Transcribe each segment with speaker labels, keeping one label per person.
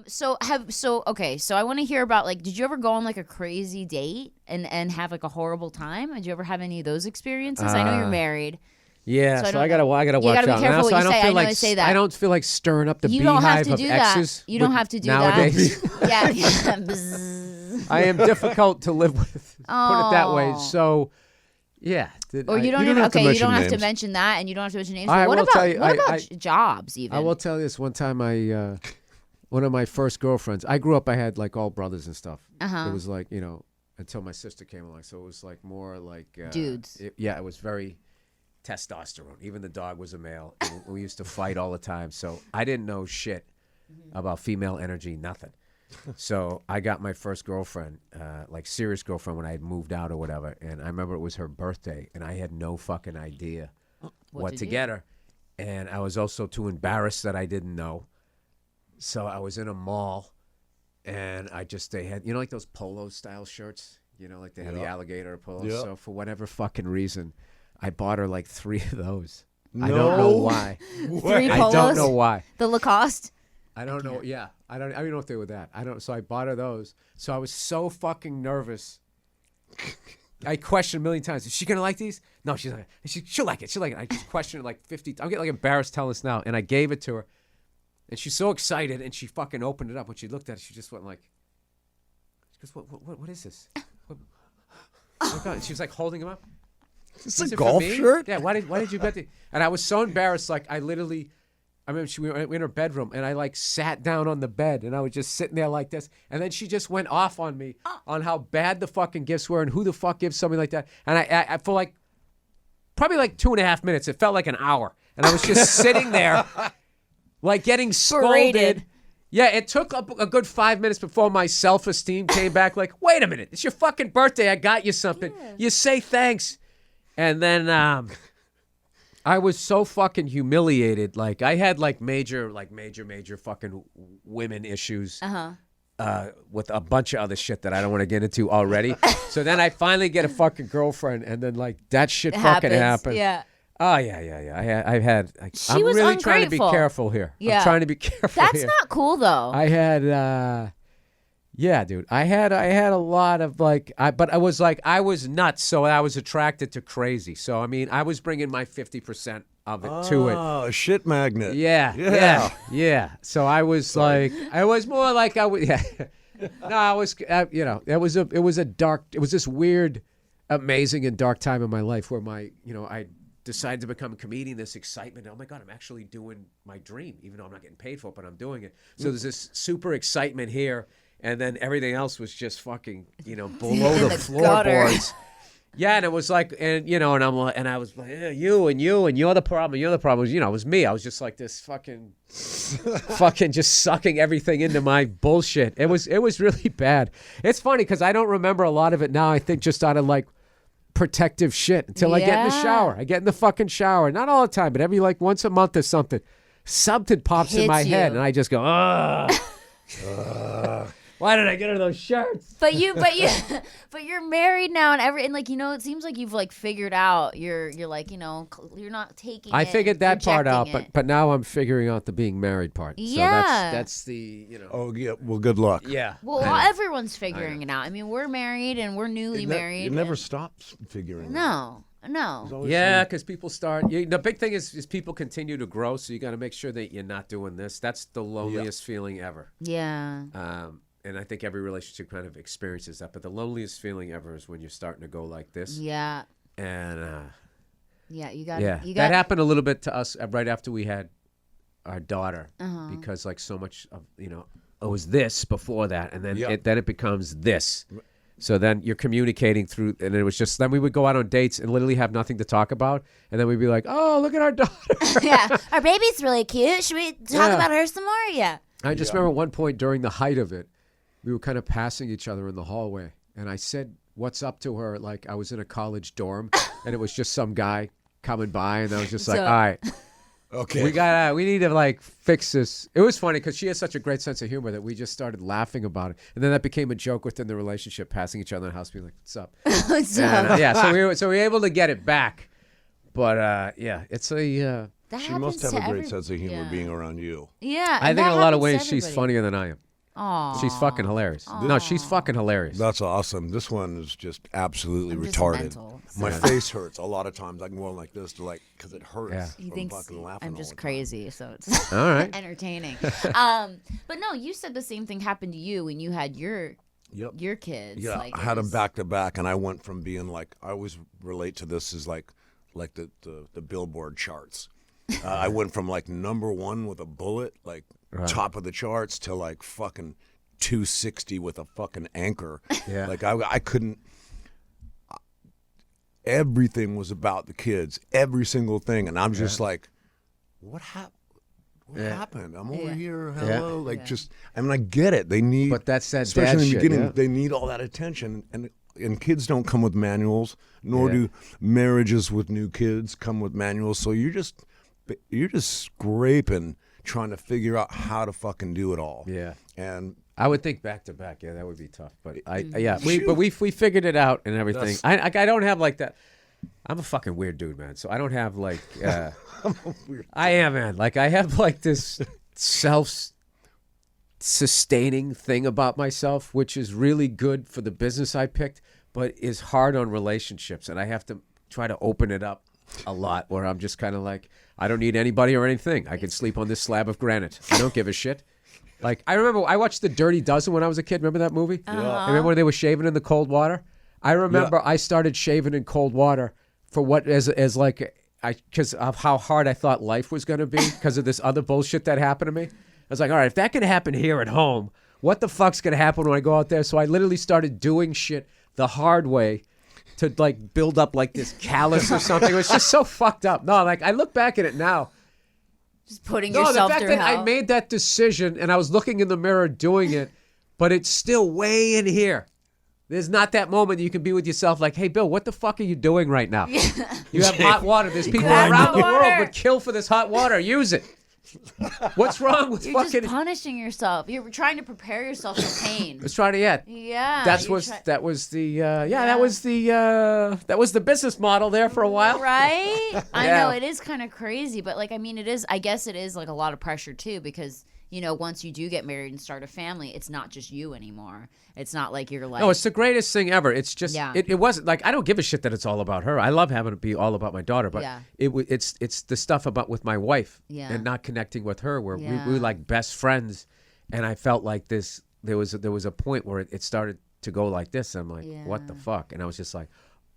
Speaker 1: So I want to hear about, like, did you ever go on like a crazy date and have like a horrible time? Did you ever have any of those experiences? I know you're married.
Speaker 2: Yeah, so I gotta watch out.
Speaker 1: You gotta be careful what you say. I know I say that.
Speaker 2: I don't feel like stirring up the
Speaker 1: You don't have
Speaker 2: beehive
Speaker 1: to
Speaker 2: of
Speaker 1: do that.
Speaker 2: exes.
Speaker 1: You don't have to do
Speaker 2: nowadays.
Speaker 1: that. Yeah.
Speaker 2: I am difficult to live with. Put it that way. So, yeah.
Speaker 1: Or you don't
Speaker 3: have to
Speaker 1: you don't have
Speaker 3: names.
Speaker 1: to mention that, and you don't have to mention names.
Speaker 2: I
Speaker 1: What
Speaker 2: will
Speaker 1: about
Speaker 2: tell you,
Speaker 1: what about jobs? Even
Speaker 2: I will tell you this. One time, one of my first girlfriends. I grew up. I had like all brothers and stuff. It was like until my sister came along. So it was like more like
Speaker 1: dudes.
Speaker 2: It was very testosterone. Even the dog was a male. And we used to fight all the time. So I didn't know shit about female energy. Nothing. So I got my first girlfriend, like serious girlfriend, when I had moved out or whatever. And I remember it was her birthday, and I had no fucking idea what to get her. And I was also too embarrassed that I didn't know. So I was in a mall, and they had, like those polo style shirts, like they had the alligator polos. So for whatever fucking reason, I bought her like 3 of those.
Speaker 3: No.
Speaker 2: I don't know why.
Speaker 1: 3 polos?
Speaker 2: I don't know why.
Speaker 1: The Lacoste?
Speaker 2: I don't know. Yeah. I don't know if they were that. So I bought her those. So I was so fucking nervous. I questioned a million times. Is she going to like these? No, she's not. She'll like it. She'll like it. I just questioned her like 50 times. I'm getting like embarrassed telling this now. And I gave it to her. And she's so excited. And she fucking opened it up. When she looked at it, she just went like, she goes, what is this? And she was like holding him up.
Speaker 3: Is this a golf shirt?
Speaker 2: Yeah. Why did you bet the? And I was so embarrassed. Like I remember we were in her bedroom, and I like sat down on the bed, and I was just sitting there like this. And then she just went off on me on how bad the fucking gifts were and who the fuck gives something like that. And I for like probably like 2.5 minutes, it felt like an hour, and I was just sitting there, like getting scolded.
Speaker 1: Berated.
Speaker 2: Yeah, it took a good 5 minutes before my self-esteem came back. Like, wait a minute, it's your fucking birthday. I got you something. Yeah. You say thanks, and then I was so fucking humiliated. Like I had like major fucking women issues with a bunch of other shit that I don't want to get into already. So then I finally get a fucking girlfriend, and then like that shit fucking happened.
Speaker 1: Yeah.
Speaker 2: Oh yeah. I'm
Speaker 1: was
Speaker 2: really trying to be
Speaker 1: ungrateful.
Speaker 2: careful here.
Speaker 1: Yeah.
Speaker 2: I'm trying to be careful.
Speaker 1: That's
Speaker 2: here.
Speaker 1: not cool though.
Speaker 2: I had yeah, dude. I had a lot of like, but I was nuts, so I was attracted to crazy. So I mean, I was bringing my 50% of it to it.
Speaker 3: Oh, a shit magnet.
Speaker 2: Yeah. So I was like, I was more like I was. Yeah. No, I was. It was this weird, amazing and dark time in my life where I decided to become a comedian. This excitement. Oh my God, I'm actually doing my dream, even though I'm not getting paid for it, but I'm doing it. So there's this super excitement here. And then everything else was just fucking, below the floorboards. Yeah, and it was like, and I'm like, and I was like, yeah, you, and you're the problem. You're the problem. It was me. I was just like this fucking just sucking everything into my bullshit. It was really bad. It's funny because I don't remember a lot of it now. I think just out of like protective shit until I get in the shower. I get in the fucking shower. Not all the time, but every like once a month or something. Something pops in my head, and I just go, ugh. Why did I get her those shirts?
Speaker 1: But you're married now, and like it seems like you've like figured out you're like you're not taking.
Speaker 2: I figured that part out,
Speaker 1: it.
Speaker 2: but now I'm figuring out the being married part.
Speaker 1: Yeah,
Speaker 2: so that's the
Speaker 3: Oh yeah, well, good luck.
Speaker 2: Yeah.
Speaker 1: Well, everyone's figuring it out. I mean, we're married and we're newly married.
Speaker 3: You never stop figuring. it out.
Speaker 1: No.
Speaker 2: Yeah, because people start. The big thing is people continue to grow, so you got to make sure that you're not doing this. That's the loneliest feeling ever.
Speaker 1: Yeah.
Speaker 2: And I think every relationship kind of experiences that. But the loneliest feeling ever is when you're starting to go like this.
Speaker 1: Yeah.
Speaker 2: And
Speaker 1: you got.
Speaker 2: That happened a little bit to us right after we had our daughter, because like so much of it was this before that, and then it becomes this. So then you're communicating through, and it was just, then we would go out on dates and literally have nothing to talk about. And then we'd be like, oh, look at our daughter.
Speaker 1: Yeah. Our baby's really cute. Should we talk about her some more? Yeah.
Speaker 2: I just remember at one point during the height of it, we were kind of passing each other in the hallway. And I said, what's up to her? Like I was in a college dorm and it was just some guy coming by. And I was just like, all right.
Speaker 3: Okay.
Speaker 2: We need to like fix this. It was funny because she has such a great sense of humor that we just started laughing about it, and then that became a joke within the relationship, passing each other in the house, being like, "What's up?"
Speaker 1: What's up?
Speaker 2: Yeah, so we were able to get it back, but it's a
Speaker 1: That
Speaker 3: She
Speaker 1: happens
Speaker 3: must have
Speaker 1: to
Speaker 3: a great
Speaker 1: every-
Speaker 3: sense of humor
Speaker 1: yeah.
Speaker 3: being around you.
Speaker 1: Yeah,
Speaker 2: I
Speaker 1: and
Speaker 2: think in
Speaker 1: that
Speaker 2: a lot of
Speaker 1: happens
Speaker 2: ways
Speaker 1: to
Speaker 2: she's
Speaker 1: everybody.
Speaker 2: funnier than I am.
Speaker 1: Aw.
Speaker 2: She's fucking hilarious. No, she's fucking hilarious.
Speaker 3: That's awesome. This one is just absolutely
Speaker 1: I'm just
Speaker 3: retarded.
Speaker 1: mental, so-
Speaker 3: My face hurts a lot of times. I can go like this to because it hurts.
Speaker 2: Yeah.
Speaker 1: He
Speaker 3: from
Speaker 1: thinks
Speaker 3: fucking laughing
Speaker 1: I'm
Speaker 3: all
Speaker 1: just
Speaker 3: the time.
Speaker 1: crazy, so it's
Speaker 2: All right.
Speaker 1: entertaining. But no, you said the same thing happened to you when you had your kids.
Speaker 3: Yeah,
Speaker 1: like,
Speaker 3: I
Speaker 1: it
Speaker 3: had them
Speaker 1: was-
Speaker 3: back to back, and I went from being like I always relate to this as like the Billboard charts. I went from like #1 with a bullet, like top of the charts, to like fucking 260 with a fucking anchor.
Speaker 2: Yeah.
Speaker 3: Like I couldn't. Everything was about the kids, every single thing, and I'm just like, what happened? What happened? I'm over here. Hello, like just. I mean, I get it. They need,
Speaker 2: But that's that
Speaker 3: especially
Speaker 2: dad
Speaker 3: in the
Speaker 2: shit,
Speaker 3: beginning.
Speaker 2: yeah.
Speaker 3: They need all that attention, and kids don't come with manuals, nor do marriages with new kids come with manuals. So you're just scraping, trying to figure out how to fucking do it all.
Speaker 2: Yeah.
Speaker 3: And
Speaker 2: I would think back to back. Yeah, that would be tough. But we figured it out and everything. I don't have like that. I'm a fucking weird dude, man. So I don't have like. I am, man. Like I have like this self-sustaining thing about myself, which is really good for the business I picked, but is hard on relationships, and I have to try to open it up a lot. Where I'm just kind of like, I don't need anybody or anything. I can sleep on this slab of granite. I don't give a shit. Like I remember, I watched The Dirty Dozen when I was a kid. Remember that movie?
Speaker 1: Uh-huh.
Speaker 2: Remember when they were shaving in the cold water? I remember I started shaving in cold water for what as like because of how hard I thought life was going to be because of this other bullshit that happened to me. I was like, all right, if that can happen here at home, what the fuck's going to happen when I go out there? So I literally started doing shit the hard way to like build up like this callus or something. It was just so fucked up. No, like I look back at it now.
Speaker 1: Just putting
Speaker 2: No, the
Speaker 1: yourself
Speaker 2: fact
Speaker 1: through
Speaker 2: that
Speaker 1: hell.
Speaker 2: I made that decision and I was looking in the mirror doing it, but it's still way in here. There's not that moment you can be with yourself like, hey, Bill, what the fuck are you doing right now? You have hot water. There's people
Speaker 1: have
Speaker 2: around
Speaker 1: hot
Speaker 2: the world
Speaker 1: water.
Speaker 2: would kill for this hot water. Use it. What's wrong with
Speaker 1: You're
Speaker 2: fucking...
Speaker 1: just punishing yourself. You're trying to prepare yourself for pain.
Speaker 2: Let's try to yeah.
Speaker 1: Yeah.
Speaker 2: That
Speaker 1: you
Speaker 2: was
Speaker 1: try-
Speaker 2: that was the business model there for a while.
Speaker 1: Right? I
Speaker 2: Yeah.
Speaker 1: know it is kind of crazy, but like I mean it is I guess it is like a lot of pressure too because you know once you do get married and start a family, it's not just you anymore. It's not like you're like
Speaker 2: No, it's the greatest thing ever. It's just
Speaker 1: Yeah.
Speaker 2: it wasn't like I don't give a shit that it's all about her. I love having it be all about my daughter, but
Speaker 1: Yeah.
Speaker 2: it's the stuff about with my wife
Speaker 1: Yeah.
Speaker 2: and not connecting with her where
Speaker 1: Yeah.
Speaker 2: we were like best friends, and I felt like this. There was a point where it started to go like this. And I'm like, what the
Speaker 1: Yeah.
Speaker 2: fuck? And I was just like,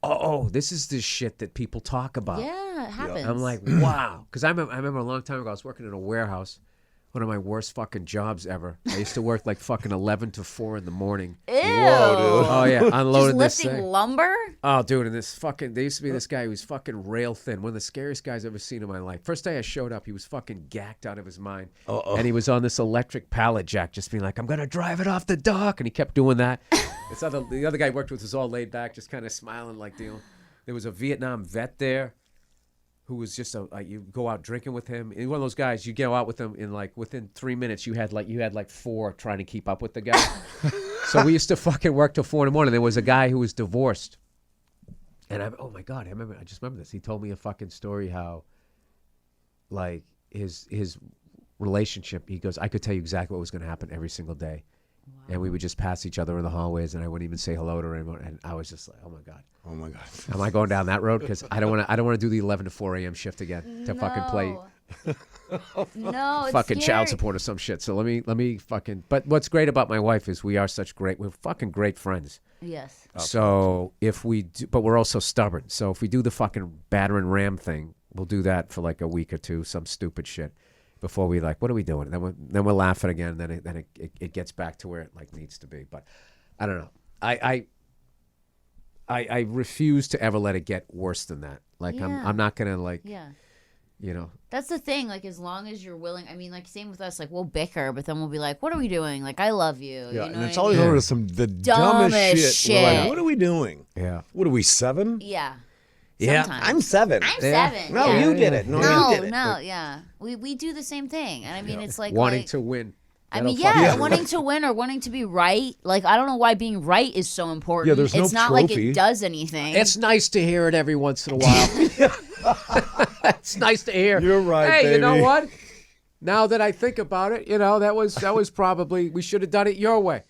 Speaker 2: oh, this is the shit that people talk about.
Speaker 1: yeah, it happens.
Speaker 2: I'm like, wow. Because I remember a long time ago, I was working in a warehouse, one of my worst fucking jobs ever. I used to work like fucking 11 to 4 in the morning.
Speaker 1: Ew.
Speaker 2: Oh, yeah, unloading this
Speaker 1: Just lifting
Speaker 2: thing.
Speaker 1: lumber?
Speaker 2: Oh, dude, and there used to be this guy who was fucking rail thin, one of the scariest guys I've ever seen in my life. First day I showed up, he was fucking gacked out of his mind. And he was on this electric pallet jack, just being like, I'm going to drive it off the dock. And he kept doing that. The other guy I worked with was all laid back, just kind of smiling like, there was a Vietnam vet there who was just you go out drinking with him. And one of those guys, you go out with him in like within 3 minutes, you had like 4 trying to keep up with the guy. So we used to fucking work till 4 in the morning. There was a guy who was divorced. And oh my God, I just remember this. He told me a fucking story how like his relationship, he goes, I could tell you exactly what was going to happen every single day. Wow. And we would just pass each other in the hallways and I wouldn't even say hello to her anymore. And I was just like, oh my God.
Speaker 3: oh my god,
Speaker 2: Am I going down that road? Because I don't want to do the 11 to 4 a.m. shift again to fucking play
Speaker 1: No, it's
Speaker 2: fucking
Speaker 1: scary.
Speaker 2: child support or some shit. So let me fucking. But what's great about my wife is we're fucking great friends.
Speaker 1: Yes.
Speaker 2: So if we do, but we're also stubborn. So if we do the fucking batter and ram thing, we'll do that for like a week or two, some stupid shit, before we like, what are we doing? And then we're laughing again. And then it gets back to where it like needs to be. But I don't know. I refuse to ever let it get worse than that. Like
Speaker 1: Yeah.
Speaker 2: I'm not gonna like
Speaker 1: Yeah.
Speaker 2: you know.
Speaker 1: That's the thing. Like, as long as you're willing, I mean, like, same with us. Like, we'll bicker, but then we'll be like, "What are we doing? Like, I love you."
Speaker 3: yeah,
Speaker 1: you know
Speaker 3: and
Speaker 1: what
Speaker 3: it's
Speaker 1: I
Speaker 3: always
Speaker 1: mean?
Speaker 3: over to the
Speaker 1: Dumbest
Speaker 3: dumbest shit. We're like,
Speaker 1: shit.
Speaker 3: what are we doing?
Speaker 2: Yeah.
Speaker 3: What are we 7?
Speaker 1: Yeah.
Speaker 2: Yeah.
Speaker 1: Sometimes.
Speaker 3: I'm 7.
Speaker 1: I'm
Speaker 2: Yeah.
Speaker 1: 7.
Speaker 3: No,
Speaker 1: yeah.
Speaker 3: you did it. No,
Speaker 1: No,
Speaker 3: you did it.
Speaker 1: no, yeah. We do the same thing, and I mean, it's like
Speaker 2: Wanting
Speaker 1: like,
Speaker 2: to win.
Speaker 1: I mean,
Speaker 2: That'll fuck
Speaker 1: yeah,
Speaker 2: you.
Speaker 1: wanting to win or wanting to be right. Like, I don't know why being right is so important.
Speaker 3: Yeah, there's no
Speaker 1: it's not like
Speaker 3: trophy.
Speaker 1: it does anything.
Speaker 2: It's nice to hear it every once in a while. It's nice to hear.
Speaker 3: You're right,
Speaker 2: Hey, you know
Speaker 3: baby.
Speaker 2: what? Now that I think about it, that was probably we should have done it your way.